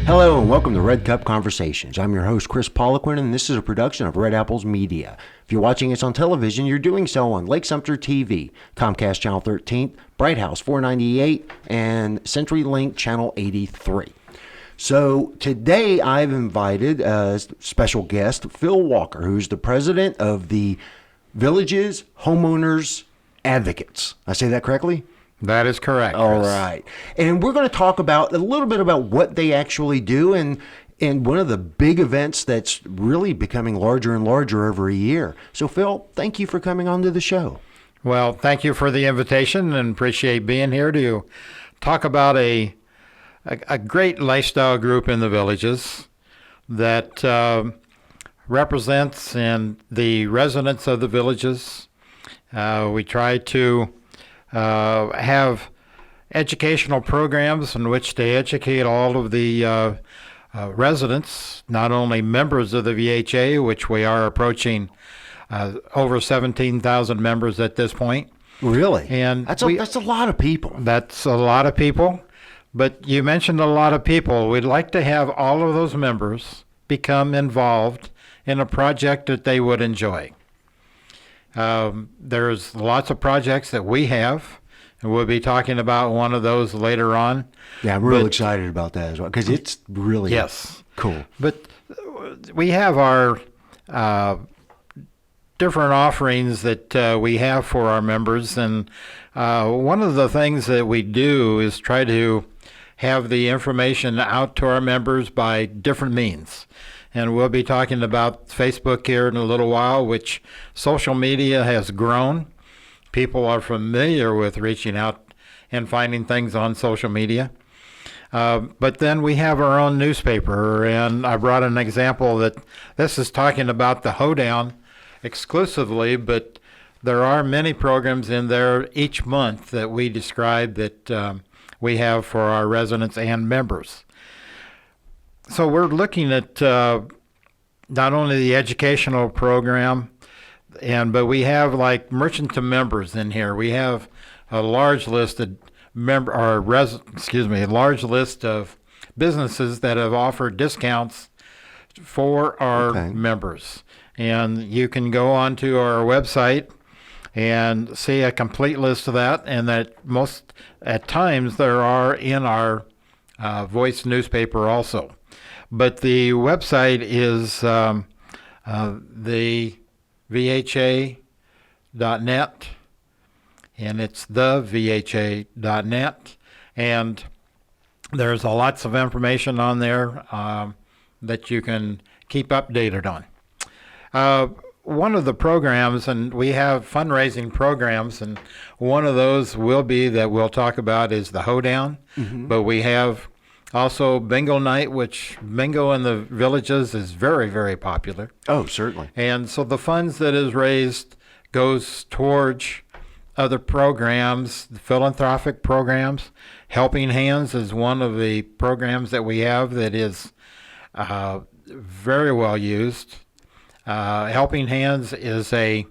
Hello and welcome to Red Cup Conversations. I'm your host, Kris Poliquin, and this is a production of Red Apples Media. If you're watching us on television, you're doing so on Lake Sumter TV, Comcast Channel 13, Bright House 498, and CenturyLink Channel 83. So today I've invited a special guest, Phil Walker, who's the president of the Villages Homeowners Advocates. I say that correctly? That is correct, Chris. All right. And we're going to talk about a little bit about what they actually do and one of the big events that's really becoming larger and larger every year. So, Phil, thank you for coming on to the show. Well, thank you for the invitation and appreciate being here to talk about a great lifestyle group in the Villages that represents and the residents of the Villages. We try to have educational programs in which they educate all of the residents, not only members of the VHA, which we are approaching over 17,000 members at this point. Really? And that's a lot of people. That's a lot of people. But you mentioned a lot of people. We'd like to have all of those members become involved in a project that they would enjoy. There's lots of projects that we have, and we'll be talking about one of those later on. Yeah, I'm really excited about that as well, because it's really cool. But we have our different offerings that we have for our members, and one of the things that we do is try to have the information out to our members by different means. And we'll be talking about Facebook here in a little while, which social media has grown. People are familiar with reaching out and finding things on social media. But then we have our own newspaper, and I brought an example that this is talking about the Hoedown exclusively, but there are many programs in there each month that we describe that we have for our residents and members. So we're looking at not only the educational program, but we have like merchant to members in here. We have a large list of large list of businesses that have offered discounts for our members. And you can go onto our website and see a complete list of that, and that at times there are in our Voice newspaper also. But the website is the VHA.net, and it's the VHA.net, and there's lots of information on there that you can keep updated on. One of the programs, and we have fundraising programs, and one of those that we'll talk about is the Hoedown, but we have also bingo night, which bingo in the Villages is very, very popular. Oh, certainly. And so the funds that is raised goes towards other programs, philanthropic programs. Helping Hands is one of the programs that we have that is very well used. Helping Hands is the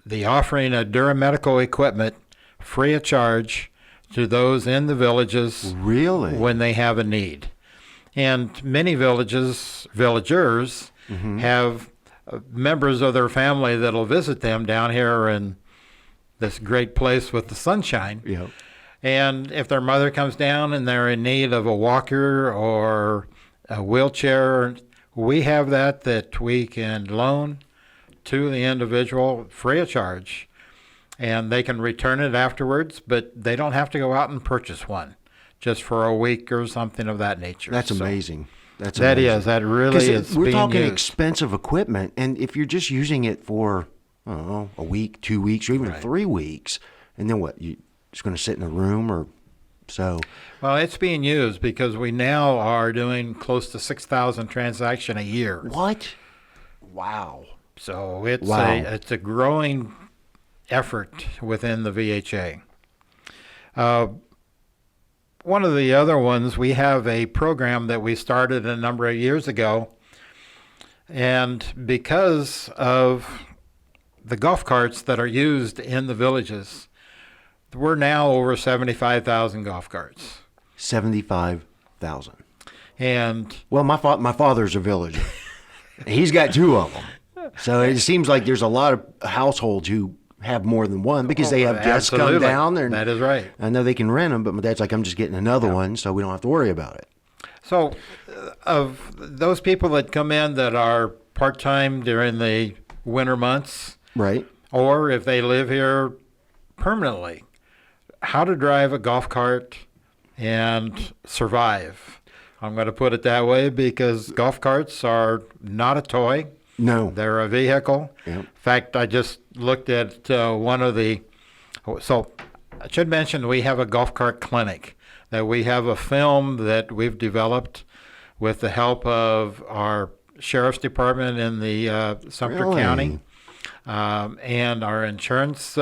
offering of Duramedical equipment free of charge to those in the Villages when they have a need. And many villagers have members of their family that'll visit them down here in this great place with the sunshine. Yep. And if their mother comes down and they're in need of a walker or a wheelchair, we have that we can loan to the individual free of charge. And they can return it afterwards, but they don't have to go out and purchase one just for a week or something of that nature. That's amazing. That really is. We're talking expensive equipment, and if you're just using it for, a week, 2 weeks, or even 3 weeks, and then what? You just going to sit in a room or so? Well, it's being used because we now are doing close to 6,000 transactions a year. What? Wow. So it's a growing effort within the VHA. One of the other ones, we have a program that we started a number of years ago, and because of the golf carts that are used in the Villages, we're now over 75,000 golf carts. 75,000. 1,000. And Well, my father's a villager. He's got 2 of them. So it seems like there's a lot of households who have more than one because they have guests come absolutely. down. That is right. I know they can rent them, but my dad's like, I'm just getting another one, so we don't have to worry about it. So, of those people that come in that are part-time during the winter months, Right. or if they live here permanently, how to drive a golf cart and survive. I'm going to put it that way because golf carts are not a toy. No. They're a vehicle. Yep. In fact, I just looked at one of the, so I should mention we have a golf cart clinic, that we have a film that we've developed with the help of our sheriff's department in the Sumter Really? County and our insurance,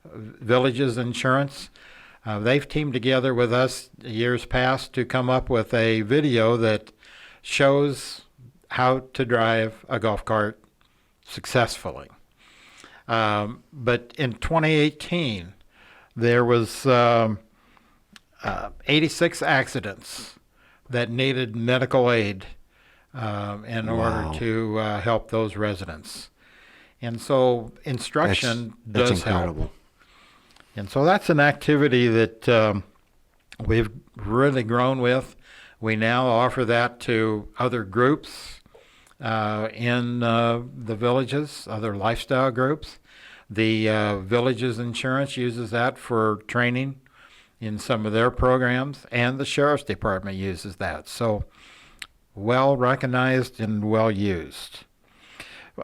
Villages Insurance. They've teamed together with us years past to come up with a video that shows how to drive a golf cart successfully. But in 2018, there was 86 accidents that needed medical aid in order to help those residents. And so instruction that's does incredible. help. And so that's an activity that we've really grown with. We now offer that to other groups in the villages, other lifestyle groups. The Villages Insurance uses that for training in some of their programs, and the Sheriff's Department uses that. So well recognized and well used.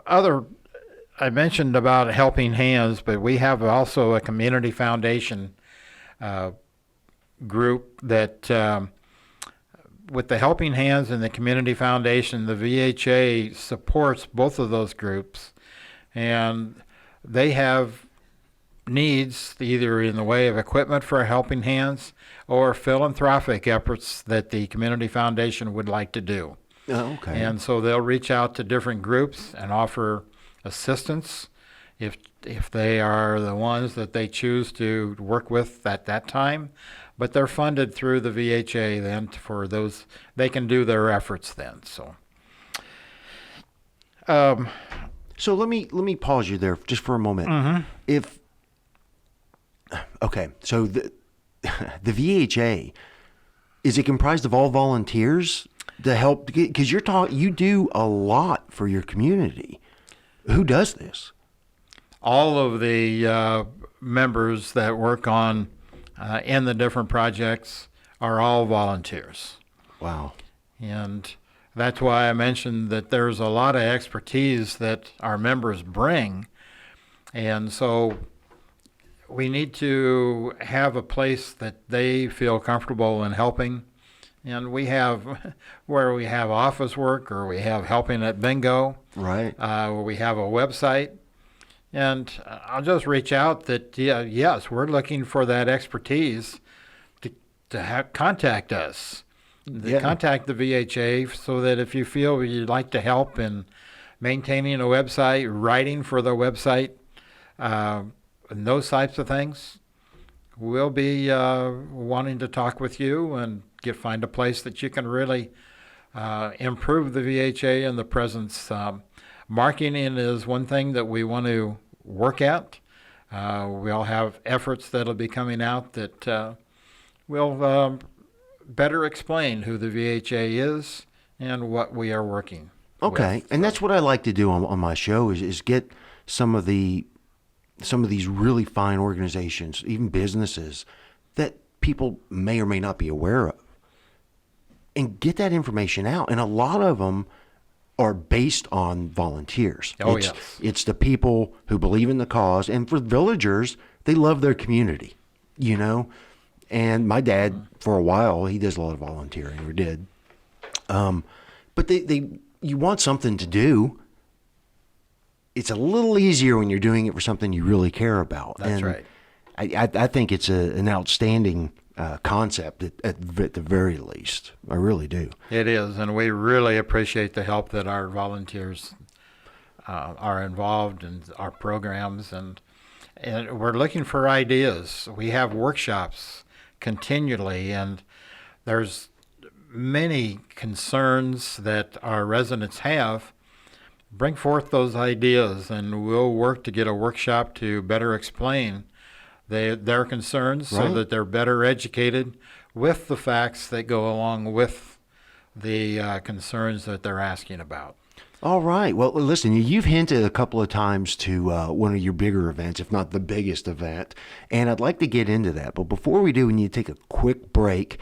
I mentioned about helping hands, but we have also a community foundation group that with the Helping Hands and the Community Foundation, the VHA supports both of those groups, and they have needs either in the way of equipment for Helping Hands or philanthropic efforts that the Community Foundation would like to do. Oh, okay. And so they'll reach out to different groups and offer assistance if they are the ones that they choose to work with at that time. But they're funded through the VHA then for those, they can do their efforts then. So So let me pause you there just for a moment. Mm-hmm. So the VHA, is it comprised of all volunteers to help? Because you do a lot for your community. Who does this? all of the members that work on in the different projects are all volunteers. Wow. And that's why I mentioned that there's a lot of expertise that our members bring. And so we need to have a place that they feel comfortable in helping. And we have, where we have office work or we have helping at bingo, Right. where we have a website. And I'll just reach out that, yes, we're looking for that expertise to contact us. Yeah. Contact the VHA so that if you feel you'd like to help in maintaining a website, writing for the website, and those types of things, we'll be wanting to talk with you and find a place that you can really improve the VHA and the presence. Marketing is one thing that we want to work at. We'll have efforts that'll be coming out that will better explain who the VHA is and what we are working Okay, with. and that's what I like to do on my show is get some of these really fine organizations, even businesses that people may or may not be aware of, and get that information out. And a lot of them are based on volunteers. Oh, yes. It's the people who believe in the cause, and for villagers, they love their community, you know. And my dad, for a while, he does a lot of volunteering, or did. But you want something to do. It's a little easier when you're doing it for something you really care about. That's and right. I think it's an outstanding concept at the very least. I really do. It is, and we really appreciate the help that our volunteers are involved in our programs, and we're looking for ideas. We have workshops continually, and there's many concerns that our residents have, bring forth those ideas, and we'll work to get a workshop to better explain their concerns so Right. that they're better educated with the facts that go along with the concerns that they're asking about. All right. Well, listen, you've hinted a couple of times to one of your bigger events, if not the biggest event, and I'd like to get into that. But before we do, we need to take a quick break.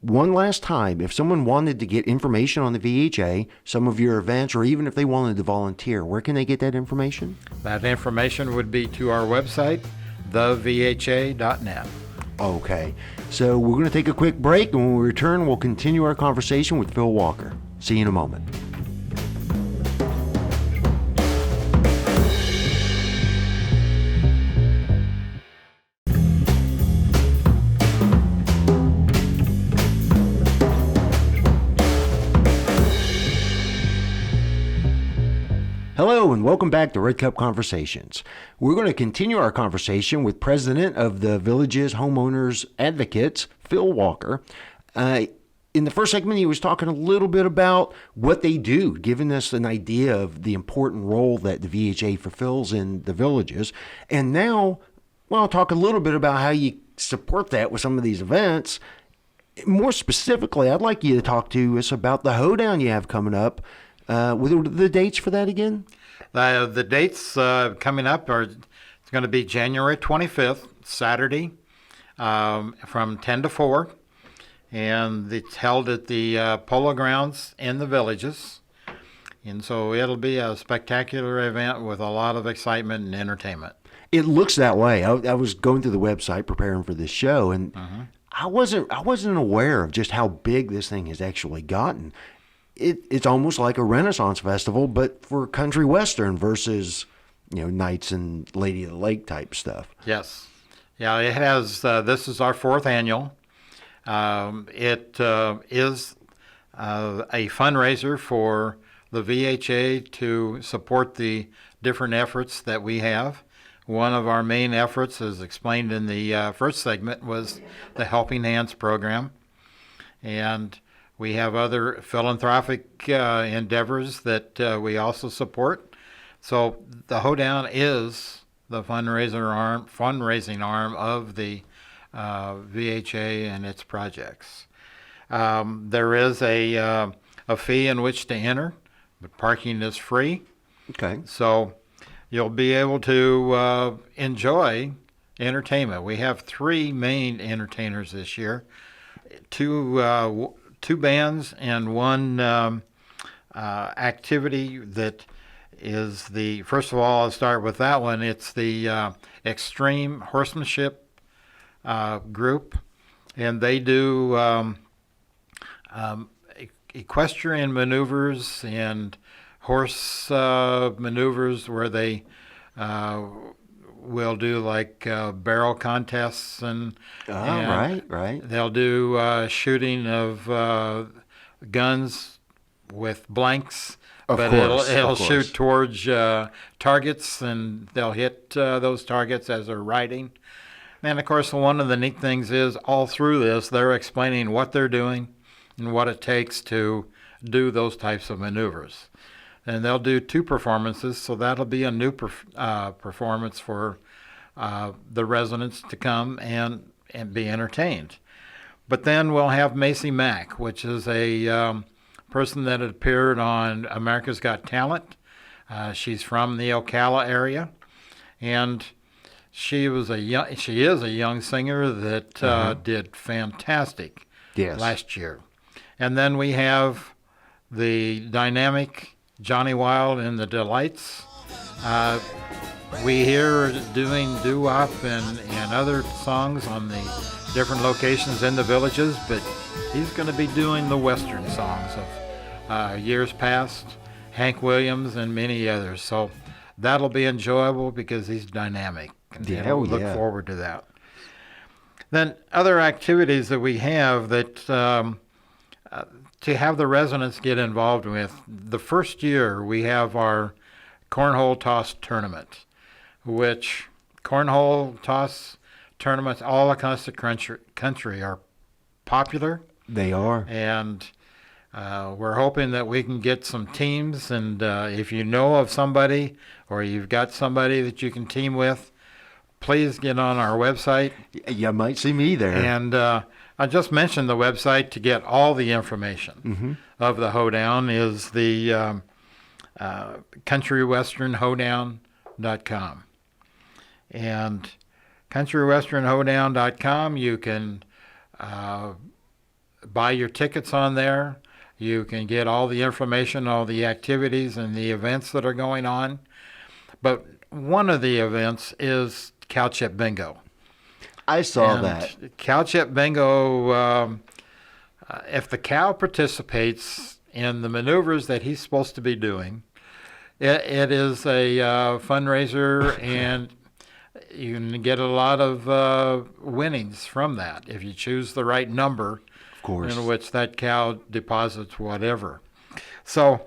One last time, if someone wanted to get information on the VHA, some of your events, or even if they wanted to volunteer, where can they get that information? That information would be to our website, thevha.net. Okay. So we're going to take a quick break, and when we return, we'll continue our conversation with Phil Walker. See you in a moment. Hello and welcome back to Red Cup Conversations. We're going to continue our conversation with President of the Villages Homeowners Advocates, Phil Walker. In the first segment, he was talking a little bit about what they do, giving us an idea of the important role that the VHA fulfills in the villages. And now, well, I'll talk a little bit about how you support that with some of these events. More specifically, I'd like you to talk to us about the hoedown you have coming up. What are the dates for that again? The dates coming up are, it's going to be January 25th, Saturday, from 10 to 4. And it's held at the Polo Grounds in the Villages. And so it'll be a spectacular event with a lot of excitement and entertainment. It looks that way. I was going through the website preparing for this show, and I wasn't aware of just how big this thing has actually gotten. It's almost like a Renaissance festival, but for country western versus, Knights and Lady of the Lake type stuff. Yes. Yeah, it has, this is our fourth annual. It is a fundraiser for the VHA to support the different efforts that we have. One of our main efforts, as explained in the first segment, was the Helping Hands program. And we have other philanthropic endeavors that we also support. So the Hoedown is the fundraising arm of the VHA and its projects. There is a fee in which to enter, but parking is free. Okay. So you'll be able to enjoy entertainment. We have three main entertainers this year, two bands and one activity that is the, first of all, I'll start with that one. It's the Extreme Horsemanship group, and they do equestrian maneuvers and horse maneuvers where they will do like barrel contests and right. They'll do shooting of guns with blanks, it'll shoot towards targets, and they'll hit those targets as they're riding. And of course, one of the neat things is all through this, they're explaining what they're doing and what it takes to do those types of maneuvers. And they'll do two performances, so that'll be a new performance for the residents to come and be entertained. But then we'll have Macy Mack, which is a person that had appeared on America's Got Talent. She's from the Ocala area, and she is a young singer that did fantastic last year. And then we have the dynamic Johnny Wilde and the Delights. We hear doing doo-wop and other songs on the different locations in the villages, but he's going to be doing the Western songs of years past, Hank Williams and many others. So that'll be enjoyable because he's dynamic. And we look forward to that. Then other activities that we have that to have the residents get involved with. The first year we have our Cornhole Toss tournament, which Cornhole Toss tournaments all across the country are popular. They are. And we're hoping that we can get some teams. And if you know of somebody or you've got somebody that you can team with, please get on our website. You might see me there. And I just mentioned the website to get all the information of the hoedown is the countrywesternhoedown.com. And countrywesternhoedown.com, you can buy your tickets on there. You can get all the information, all the activities and the events that are going on. But one of the events is cow chip bingo. I saw that. Cow chip bingo, if the cow participates in the maneuvers that he's supposed to be doing, it is a fundraiser, and you can get a lot of winnings from that if you choose the right number, of course, in which that cow deposits whatever. So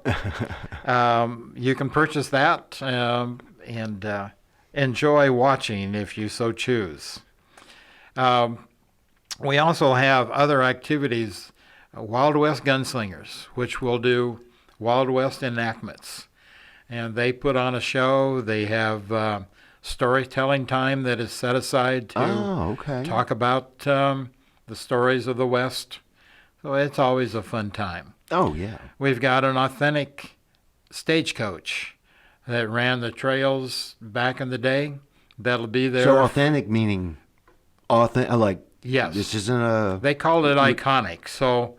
you can purchase that and enjoy watching if you so choose. We also have other activities, Wild West Gunslingers, which will do Wild West enactments. And they put on a show. They have storytelling time that is set aside to talk about the stories of the West. So it's always a fun time. Oh, yeah. We've got an authentic stagecoach that ran the trails back in the day. That'll be there. So authentic meaning like, yes. This isn't a... They called it iconic. So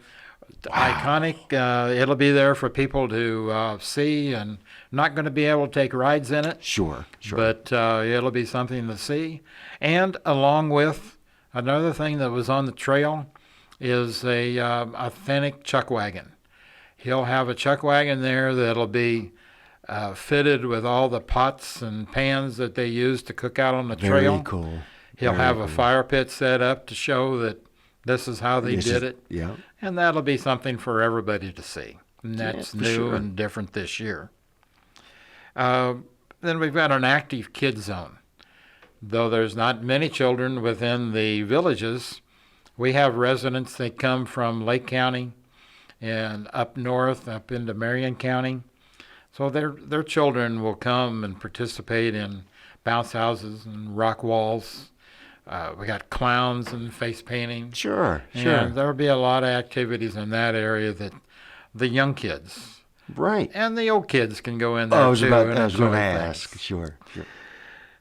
iconic, it'll be there for people to see, and not going to be able to take rides in it. Sure. But it'll be something to see. And along with another thing that was on the trail is a authentic chuck wagon. He'll have a chuck wagon there that'll be fitted with all the pots and pans that they use to cook out on the trail. Very cool. He'll have a fire pit set up to show that this is how they did it. Yeah. And that'll be something for everybody to see. And that's new and different this year. Then we've got an active kids zone. Though there's not many children within the villages, we have residents that come from Lake County and up north, up into Marion County. So their children will come and participate in bounce houses and rock walls. We got clowns and face painting. Sure. And there'll be a lot of activities in that area that the young kids, right, and the old kids can go in there I was too. going to ask. Sure.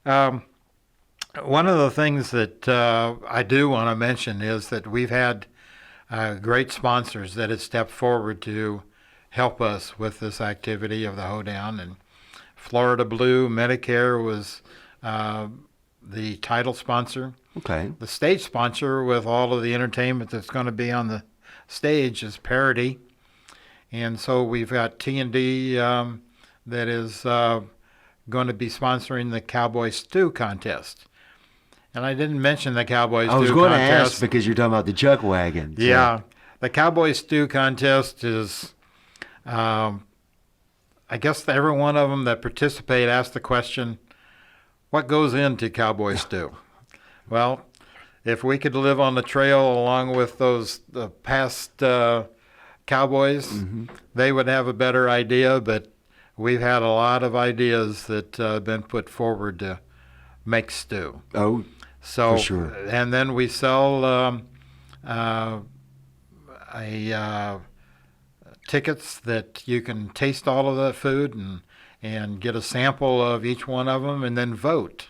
One of the things that I do want to mention is that we've had great sponsors that have stepped forward to help us with this activity of the hoedown. And Florida Blue Medicare was the title sponsor. Okay. The stage sponsor with all of the entertainment that's going to be on the stage is Parody. And so we've got T&D that is going to be sponsoring the Cowboy Stew contest. And I didn't mention the Cowboy Stew contest. I was going to ask because you're talking about the chuck wagon. So. Yeah. The Cowboy Stew contest is, I guess every one of them that participate asked the question, what goes into Cowboy Stew? Well, if we could live on the trail along with the past cowboys, they would have a better idea, but we've had a lot of ideas that have been put forward to make stew. Oh, so, for sure. And then we sell tickets that you can taste all of the food and get a sample of each one of them and then vote.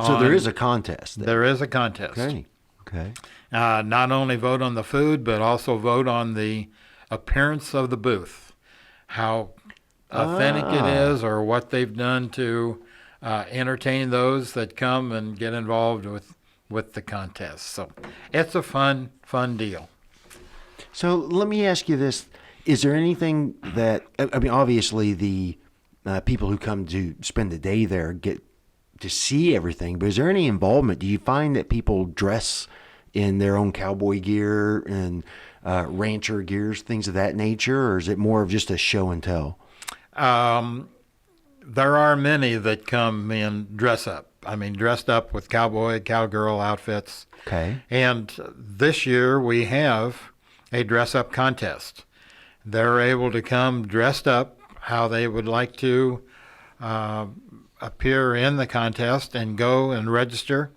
So there is a contest. There is a contest. Okay. Not only vote on the food, but also vote on the appearance of the booth, how authentic it is, or what they've done to entertain those that come and get involved with the contest. So it's a fun deal. So let me ask you this. Is there anything that, I mean, obviously the people who come to spend the day there get to see everything, but is there any involvement? Do you find that people dress in their own cowboy gear and rancher gears, things of that nature, or is it more of just a show and tell? There are many that come and dress up. I mean, dressed up with cowboy, cowgirl outfits. Okay. And this year we have a dress-up contest. They're able to come dressed up how they would like to appear in the contest and go and register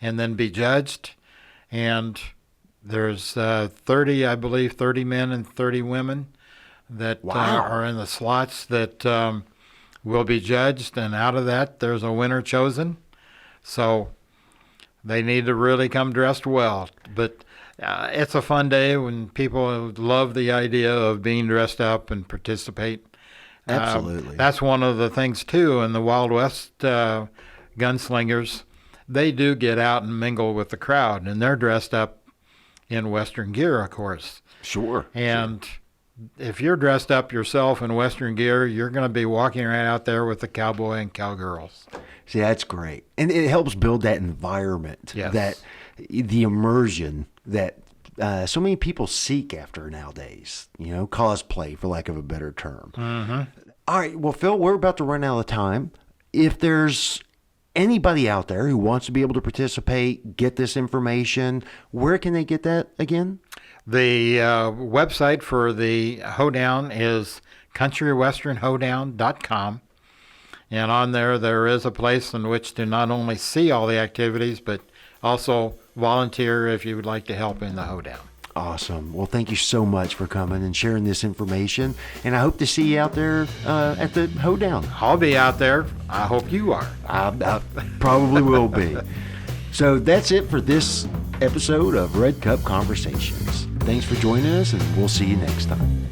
and then be judged. And there's 30, I believe, 30 men and 30 women that are in the slots that will be judged. And out of that, there's a winner chosen. So they need to really come dressed well. But it's a fun day when people love the idea of being dressed up and participate. Absolutely. That's one of the things, too, in the Wild West gunslingers. They do get out and mingle with the crowd, and they're dressed up in Western gear, of course. Sure. And if you're dressed up yourself in Western gear, you're going to be walking right out there with the cowboy and cowgirls. See, that's great. And it helps build that environment, Yes. that the immersion that so many people seek after nowadays, cosplay, for lack of a better term. Mm-hmm. All right. Well, Phil, we're about to run out of time. If there's anybody out there who wants to be able to participate, get this information, where can they get that again? The website for the hoedown is countrywesternhoedown.com. And on there is a place in which to not only see all the activities, but also volunteer if you would like to help in the hoedown. Awesome. Well, thank you so much for coming and sharing this information. And I hope to see you out there at the hoedown. I'll be out there. I hope you are. I probably will be. So that's it for this episode of Red Cup Conversations. Thanks for joining us, and we'll see you next time.